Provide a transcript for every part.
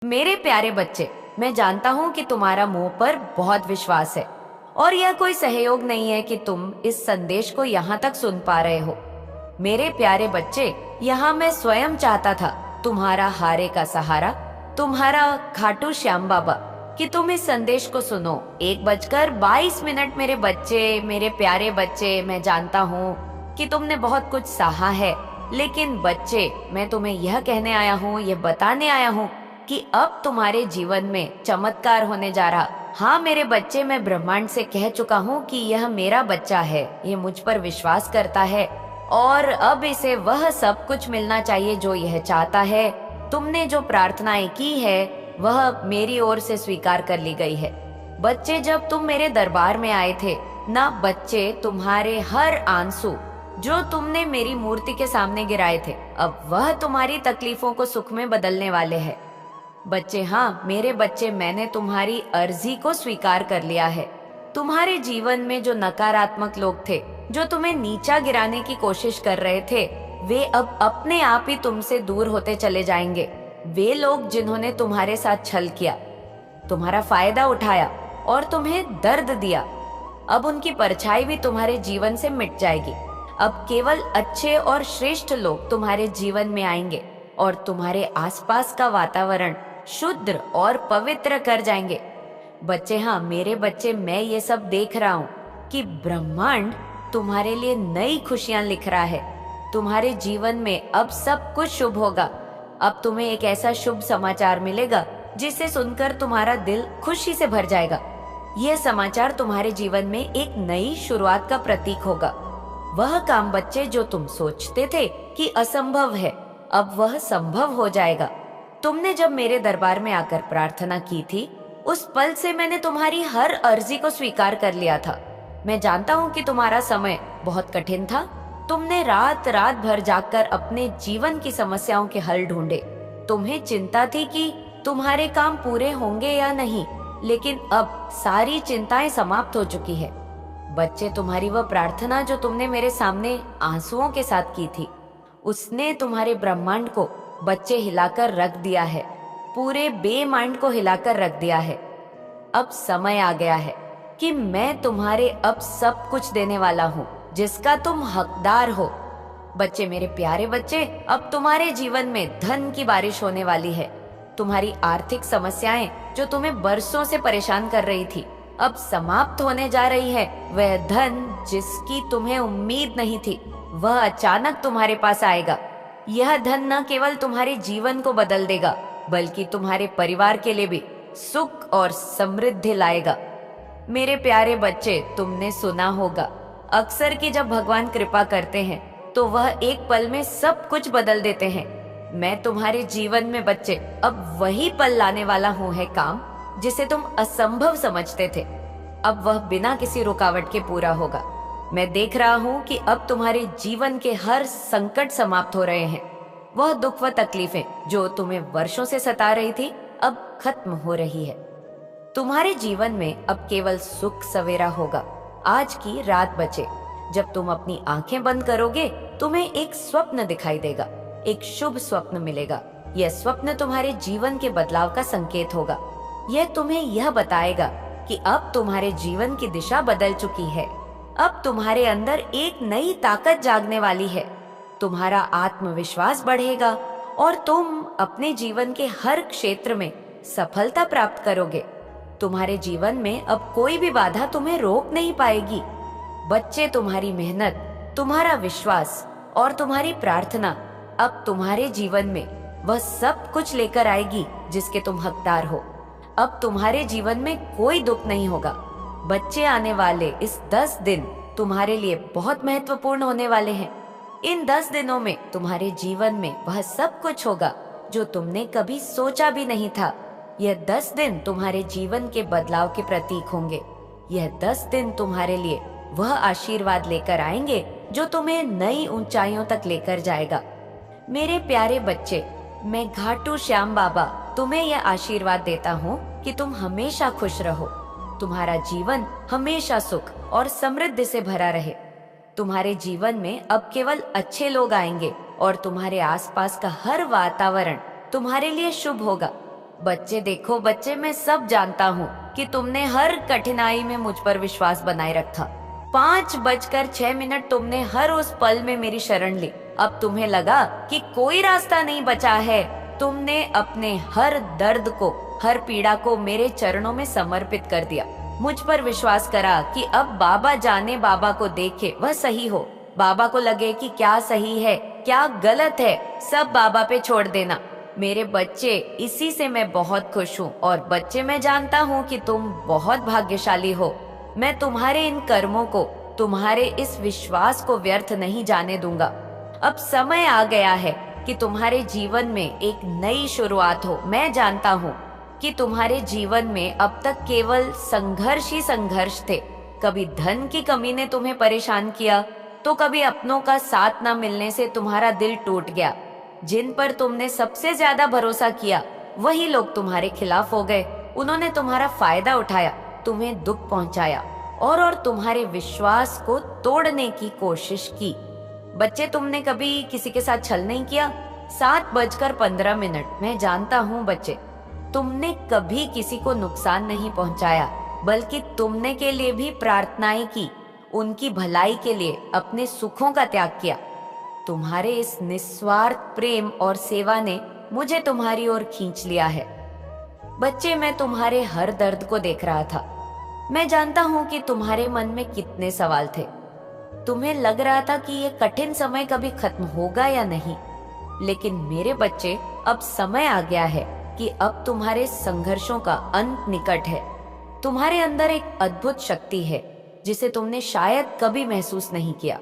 मेरे प्यारे बच्चे, मैं जानता हूँ कि तुम्हारा मुंह पर बहुत विश्वास है और यह कोई सहयोग नहीं है कि तुम इस संदेश को यहाँ तक सुन पा रहे हो। मेरे प्यारे बच्चे, यहाँ मैं स्वयं चाहता था, तुम्हारा हारे का सहारा, तुम्हारा खाटू श्याम बाबा, कि तुम इस संदेश को सुनो। 1:22 मेरे बच्चे, मेरे प्यारे बच्चे, मैं जानता हूँ कि तुमने बहुत कुछ सहा है, लेकिन बच्चे, मैं तुम्हें यह कहने आया हूँ, यह बताने आया हूँ कि अब तुम्हारे जीवन में चमत्कार होने जा रहा। हाँ मेरे बच्चे, मैं ब्रह्मांड से कह चुका हूँ कि यह मेरा बच्चा है, ये मुझ पर विश्वास करता है और अब इसे वह सब कुछ मिलना चाहिए जो यह चाहता है। तुमने जो प्रार्थनाएं की है वह मेरी ओर से स्वीकार कर ली गई है। बच्चे, जब तुम मेरे दरबार में आए थे ना बच्चे, तुम्हारे हर आंसू जो तुमने मेरी मूर्ति के सामने गिराए थे, अब वह तुम्हारी तकलीफों को सुख में बदलने वाले हैं। बच्चे, हाँ मेरे बच्चे, मैंने तुम्हारी अर्जी को स्वीकार कर लिया है। तुम्हारे जीवन में जो नकारात्मक लोग थे, जो तुम्हें नीचा गिराने की कोशिश कर रहे थे, वे अब अपने आप ही तुमसे दूर होते चले जाएंगे। वे लोग जिन्होंने तुम्हारे साथ छल किया, तुम्हारा फायदा उठाया और तुम्हें दर्द दिया, अब उनकी परछाई भी तुम्हारे जीवन से मिट जाएगी। अब केवल अच्छे और श्रेष्ठ लोग तुम्हारे जीवन में आएंगे और तुम्हारे आसपास का वातावरण शुद्ध और पवित्र कर जाएंगे। बच्चे, हाँ मेरे बच्चे, मैं ये सब देख रहा हूँ कि ब्रह्मांड तुम्हारे लिए नई खुशियां लिख रहा है। तुम्हारे जीवन में अब सब कुछ शुभ होगा। अब तुम्हें एक ऐसा शुभ समाचार मिलेगा जिसे सुनकर तुम्हारा दिल खुशी से भर जाएगा। यह समाचार तुम्हारे जीवन में एक नई शुरुआत का प्रतीक होगा। वह काम बच्चे जो तुम सोचते थे कि असंभव है, अब वह संभव हो जाएगा। तुमने जब मेरे दरबार में आकर प्रार्थना की थी, उस पल से मैंने तुम्हारी हर अर्जी को स्वीकार कर लिया था। मैं जानता हूँ कि तुम्हारा समय बहुत कठिन था। तुमने रात रात भर जागकर अपने जीवन की समस्याओं के हल ढूंढे। तुम्हें चिंता थी कि तुम्हारे काम पूरे होंगे या नहीं, लेकिन अब सारी चिंताएं समाप्त हो चुकी है। बच्चे, तुम्हारी वह प्रार्थना जो तुमने मेरे सामने आंसुओं के साथ की थी, उसने तुम्हारे ब्रह्मांड को बच्चे हिलाकर रख दिया है, पूरे बेमाइंड को हिलाकर रख दिया है। अब समय आ गया है कि मैं तुम्हारे अब सब कुछ देने वाला हूँ जिसका तुम हकदार हो। बच्चे, मेरे प्यारे बच्चे, अब तुम्हारे जीवन में धन की बारिश होने वाली है। तुम्हारी आर्थिक समस्याएं जो तुम्हें बरसों से परेशान कर रही थी, अब समाप्त होने जा रही है। वह धन जिसकी तुम्हें उम्मीद नहीं थी, वह अचानक तुम्हारे पास आएगा। यह धन न केवल तुम्हारे जीवन को बदल देगा, बल्कि तुम्हारे परिवार के लिए भी सुख और समृद्धि लाएगा। मेरे प्यारे बच्चे, तुमने सुना होगा अक्सर कि जब भगवान कृपा करते हैं तो वह एक पल में सब कुछ बदल देते हैं। मैं तुम्हारे जीवन में बच्चे अब वही पल लाने वाला हूँ है काम जिसे तुम असंभव समझते थे, अब वह बिना किसी रुकावट के पूरा होगा। मैं देख रहा हूँ कि अब तुम्हारे जीवन के हर संकट समाप्त हो रहे हैं। वह दुख व तकलीफें जो तुम्हें वर्षों से सता रही थी, अब खत्म हो रही है। तुम्हारे जीवन में अब केवल सुख सवेरा होगा। आज की रात बचे, जब तुम अपनी आंखें बंद करोगे, तुम्हें एक स्वप्न दिखाई देगा, एक शुभ स्वप्न मिलेगा। यह स्वप्न तुम्हारे जीवन के बदलाव का संकेत होगा। यह तुम्हें यह बताएगा कि अब तुम्हारे जीवन की दिशा बदल चुकी है। अब तुम्हारे अंदर एक नई ताकत जागने वाली है। तुम्हारा आत्मविश्वास बढ़ेगा और तुम अपने जीवन के हर क्षेत्र में सफलता प्राप्त करोगे। तुम्हारे जीवन में अब कोई भी बाधा तुम्हें रोक नहीं पाएगी। बच्चे, तुम्हारी मेहनत, तुम्हारा विश्वास और तुम्हारी प्रार्थना अब तुम्हारे जीवन में वह सब कुछ लेकर आएगी जिसके तुम हकदार हो। अब तुम्हारे जीवन में कोई दुख नहीं होगा। बच्चे, आने वाले इस 10 दिन तुम्हारे लिए बहुत महत्वपूर्ण होने वाले हैं। इन 10 दिनों में तुम्हारे जीवन में वह सब कुछ होगा जो तुमने कभी सोचा भी नहीं था। यह 10 दिन तुम्हारे जीवन के बदलाव के प्रतीक होंगे। यह 10 दिन तुम्हारे लिए वह आशीर्वाद लेकर आएंगे जो तुम्हें नई ऊंचाइयों तक लेकर जाएगा। मेरे प्यारे बच्चे, मैं घाटू श्याम बाबा तुम्हें यह आशीर्वाद देता हूँ कि तुम हमेशा खुश रहो। तुम्हारा जीवन हमेशा सुख और समृद्धि से भरा रहे। तुम्हारे जीवन में अब केवल अच्छे लोग आएंगे और तुम्हारे आसपास का हर वातावरण तुम्हारे लिए शुभ होगा। बच्चे देखो बच्चे, मैं सब जानता हूँ कि तुमने हर कठिनाई में मुझ पर विश्वास बनाए रखा। 5:06 तुमने हर उस पल में मेरी शरण ली। अब तुम्हें लगा कि कोई रास्ता नहीं बचा है। तुमने अपने हर दर्द को, हर पीड़ा को मेरे चरणों में समर्पित कर दिया। मुझ पर विश्वास करा कि अब बाबा जाने, बाबा को देखे वह सही हो। बाबा को लगे कि क्या सही है क्या गलत है, सब बाबा पे छोड़ देना। मेरे बच्चे, इसी से मैं बहुत खुश हूँ। और बच्चे, मैं जानता हूँ कि तुम बहुत भाग्यशाली हो। मैं तुम्हारे इन कर्मों को, तुम्हारे इस विश्वास को व्यर्थ नहीं जाने दूंगा। अब समय आ गया है कि तुम्हारे जीवन में एक नई शुरुआत हो। मैं जानता हूँ कि तुम्हारे जीवन में अब तक केवल संघर्ष ही संघर्ष थे। कभी धन की कमी ने तुम्हें परेशान किया, तो कभी अपनों का साथ न मिलने से तुम्हारा दिल टूट गया। जिन पर तुमने सबसे ज्यादा भरोसा किया, वही लोग तुम्हारे खिलाफ हो गए। उन्होंने तुम्हारा फायदा उठाया, तुम्हें दुख पहुंचाया और तुम्हारे विश्वास को तोड़ने की कोशिश की। बच्चे, तुमने कभी किसी के साथ छल नहीं किया। 7:15, मैं जानता हूँ बच्चे, तुमने कभी किसी को नुकसान नहीं पहुंचाया, बल्कि तुमने के लिए भी प्रार्थनाएं की, उनकी भलाई के लिए अपने सुखों का त्याग किया। तुम्हारे इस निस्वार्थ प्रेम और सेवा ने मुझे तुम्हारी ओर खींच लिया है। बच्चे, मैं तुम्हारे हर दर्द को देख रहा था। मैं जानता हूँ कि तुम्हारे मन में कितने सवाल थे। तुम्हें लग रहा था कि ये कठिन समय कभी खत्म होगा या नहीं। लेकिन मेरे बच्चे, अब समय आ गया है कि अब तुम्हारे संघर्षों का अंत निकट है। तुम्हारे अंदर एक अद्भुत शक्ति है जिसे तुमने शायद कभी महसूस नहीं किया।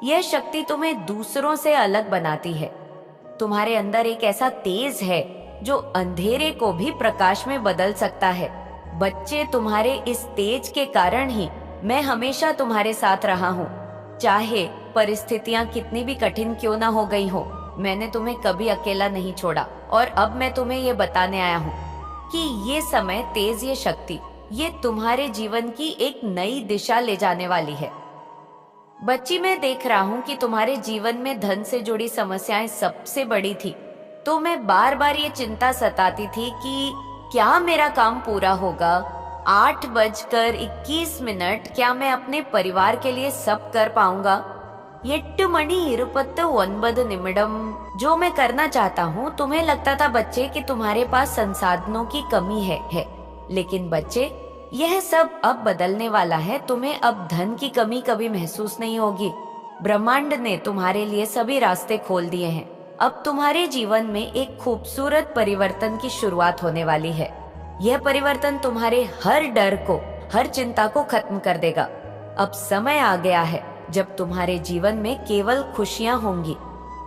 यह शक्ति तुम्हें दूसरों से अलग बनाती है। तुम्हारे अंदर एक ऐसा तेज है जो अंधेरे को भी प्रकाश में बदल सकता है। बच्चे, तुम्हारे इस तेज के कारण ही मैं हमेशा तुम्हारे साथ रहा हूँ। चाहे परिस्थितियाँ कितनी भी कठिन क्यों ना हो गई हो, मैंने तुम्हें कभी अकेला नहीं छोड़ा। और अब मैं तुम्हें ये बताने आया हूँ कि ये समय, तेज, ये शक्ति, ये तुम्हारे जीवन की एक नई दिशा ले जाने वाली है। बच्ची, मैं देख रहा हूँ कि तुम्हारे जीवन में धन से जुड़ी समस्याएं सबसे बड़ी थी। तो मैं बार बार ये चिंता सताती थी कि क्या मेरा काम पूरा होगा। 8:21, क्या मैं अपने परिवार के लिए सब कर पाऊंगा। 8:29 जो मैं करना चाहता हूँ। तुम्हें लगता था बच्चे कि तुम्हारे पास संसाधनों की कमी है। लेकिन बच्चे, यह सब अब बदलने वाला है। तुम्हें अब धन की कमी कभी महसूस नहीं होगी। ब्रह्मांड ने तुम्हारे लिए सभी रास्ते खोल दिए हैं। अब तुम्हारे जीवन में एक खूबसूरत परिवर्तन की शुरुआत होने वाली है। यह परिवर्तन तुम्हारे हर डर को, हर चिंता को खत्म कर देगा। अब समय आ गया है जब तुम्हारे जीवन में केवल खुशियां होंगी।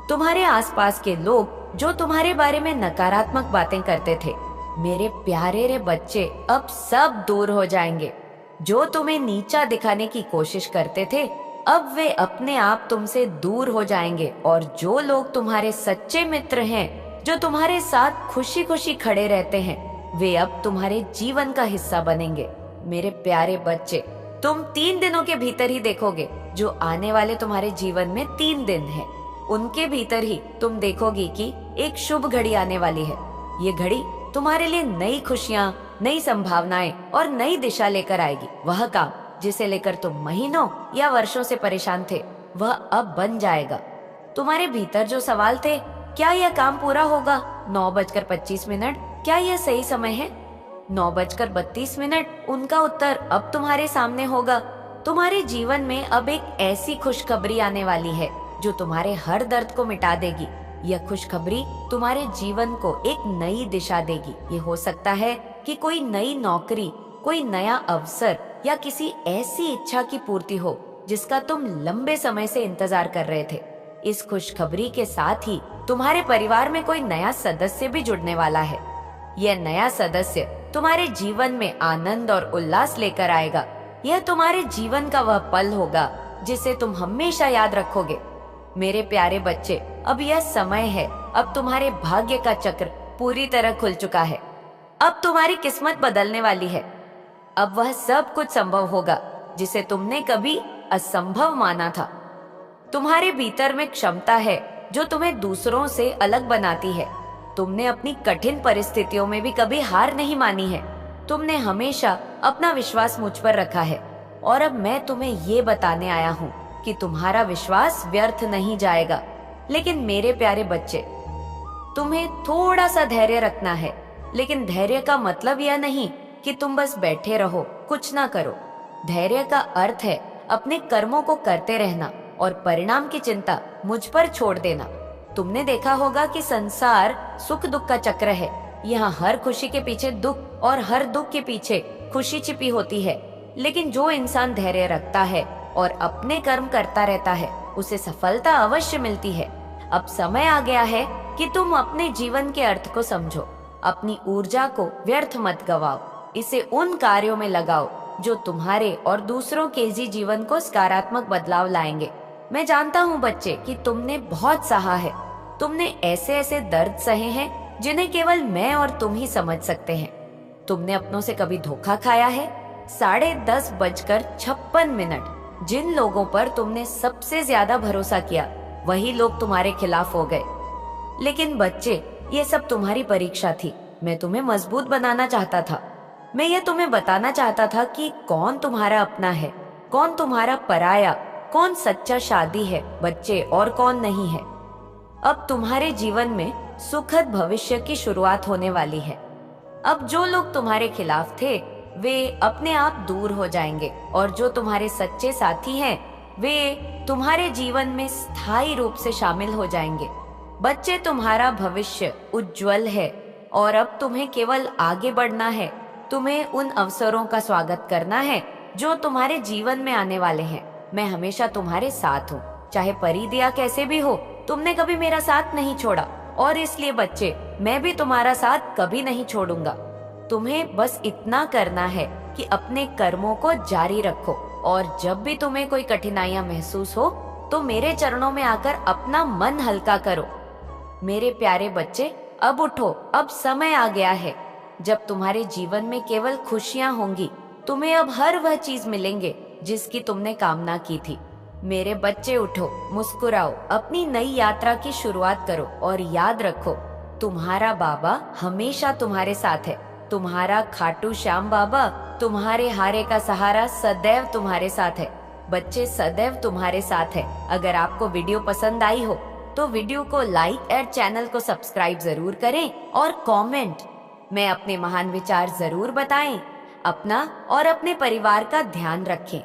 तुम्हारे आसपास के लोग जो तुम्हारे बारे में नकारात्मक बातें करते थे, मेरे प्यारे रे बच्चे, अब सब दूर हो जाएंगे। जो तुम्हें नीचा दिखाने की कोशिश करते थे, अब वे अपने आप तुमसे दूर हो जाएंगे। और जो लोग तुम्हारे सच्चे मित्र हैं, जो तुम्हारे साथ खुशी खुशी खड़े रहते हैं, वे अब तुम्हारे जीवन का हिस्सा बनेंगे। मेरे प्यारे बच्चे, तुम 3 दिनों के भीतर ही देखोगे, जो आने वाले तुम्हारे जीवन में 3 दिन हैं। उनके भीतर ही तुम देखोगी कि एक शुभ घड़ी आने वाली है। ये घड़ी तुम्हारे लिए नई खुशियाँ, नई संभावनाएं और नई दिशा लेकर आएगी। वह काम जिसे लेकर तुम महीनों या वर्षों से परेशान थे, वह अब बन जाएगा। तुम्हारे भीतर जो सवाल थे, क्या यह काम पूरा होगा? 9:25, क्या यह सही समय है? 9:32, उनका उत्तर अब तुम्हारे सामने होगा। तुम्हारे जीवन में अब एक ऐसी खुशखबरी आने वाली है जो तुम्हारे हर दर्द को मिटा देगी। यह खुशखबरी तुम्हारे जीवन को एक नई दिशा देगी। ये हो सकता है कि कोई नई नौकरी, कोई नया अवसर या किसी ऐसी इच्छा की पूर्ति हो जिसका तुम लंबे समय से इंतजार कर रहे थे। इस खुशखबरी के साथ ही तुम्हारे परिवार में कोई नया सदस्य भी जुड़ने वाला है। यह नया सदस्य तुम्हारे जीवन में आनंद और उल्लास लेकर आएगा। यह तुम्हारे जीवन का वह पल होगा जिसे तुम हमेशा याद रखोगे। मेरे प्यारे बच्चे, अब यह समय है। अब तुम्हारे भाग्य का चक्र पूरी तरह खुल चुका है। अब तुम्हारी किस्मत बदलने वाली है। अब वह सब कुछ संभव होगा जिसे तुमने कभी असंभव माना था। तुम्हारे भीतर में क्षमता है जो तुम्हें दूसरों से अलग बनाती है। तुमने अपनी कठिन परिस्थितियों में भी कभी हार नहीं मानी है। तुमने हमेशा अपना विश्वास मुझ पर रखा है और अब मैं तुम्हें ये बताने आया हूँ कि तुम्हारा विश्वास व्यर्थ नहीं जाएगा। लेकिन मेरे प्यारे बच्चे, तुम्हें थोड़ा सा धैर्य रखना है। लेकिन धैर्य का मतलब यह नहीं कि तुम बस बैठे रहो, कुछ ना करो। धैर्य का अर्थ है अपने कर्मों को करते रहना और परिणाम की चिंता मुझ पर छोड़ देना। तुमने देखा होगा कि संसार सुख दुख का चक्र है। यहाँ हर खुशी के पीछे दुख और हर दुख के पीछे खुशी छिपी होती है। लेकिन जो इंसान धैर्य रखता है और अपने कर्म करता रहता है, उसे सफलता अवश्य मिलती है। अब समय आ गया है कि तुम अपने जीवन के अर्थ को समझो। अपनी ऊर्जा को व्यर्थ मत गवाओ, इसे उन कार्यों में लगाओ जो तुम्हारे और दूसरों के जीवन को सकारात्मक बदलाव लाएंगे। मैं जानता हूँ बच्चे कि तुमने बहुत सहा है। तुमने ऐसे ऐसे दर्द सहे हैं जिन्हें केवल मैं और तुम ही समझ सकते हैं। तुमने अपनों से कभी धोखा खाया है? 10:56 जिन लोगों पर तुमने सबसे ज्यादा भरोसा किया, वही लोग तुम्हारे खिलाफ हो गए। लेकिन बच्चे, ये सब तुम्हारी परीक्षा थी। मैं तुम्हें मजबूत बनाना चाहता था। मैं ये तुम्हें बताना चाहता था कि कौन तुम्हारा अपना है, कौन तुम्हारा पराया, कौन सच्चा शादी है बच्चे और कौन नहीं है। अब तुम्हारे जीवन में सुखद भविष्य की शुरुआत होने वाली है। अब जो लोग तुम्हारे खिलाफ थे, वे अपने आप दूर हो जाएंगे और जो तुम्हारे सच्चे साथी हैं, वे तुम्हारे जीवन में स्थायी रूप से शामिल हो जाएंगे। बच्चे, तुम्हारा भविष्य उज्जवल है और अब तुम्हें केवल आगे बढ़ना है। तुम्हें उन अवसरों का स्वागत करना है जो तुम्हारे जीवन में आने वाले हैं। मैं हमेशा तुम्हारे साथ हूँ, चाहे परिदिया कैसे भी हो। तुमने कभी मेरा साथ नहीं छोड़ा और इसलिए बच्चे, मैं भी तुम्हारा साथ कभी नहीं छोड़ूंगा। तुम्हें बस इतना करना है कि अपने कर्मों को जारी रखो और जब भी तुम्हें कोई कठिनाइयां महसूस हो तो मेरे चरणों में आकर अपना मन हल्का करो। मेरे प्यारे बच्चे, अब उठो। अब समय आ गया है जब तुम्हारे जीवन में केवल खुशियां होंगी। तुम्हें अब हर वह चीज मिलेंगे जिसकी तुमने कामना की थी। मेरे बच्चे, उठो, मुस्कुराओ, अपनी नई यात्रा की शुरुआत करो और याद रखो, तुम्हारा बाबा हमेशा तुम्हारे साथ है। तुम्हारा खाटू श्याम बाबा, तुम्हारे हारे का सहारा, सदैव तुम्हारे साथ है। बच्चे, सदैव तुम्हारे साथ है। अगर आपको वीडियो पसंद आई हो तो वीडियो को लाइक और चैनल को सब्सक्राइब जरूर करें और कमेंट में अपने महान विचार जरूर बताएं। अपना और अपने परिवार का ध्यान रखें।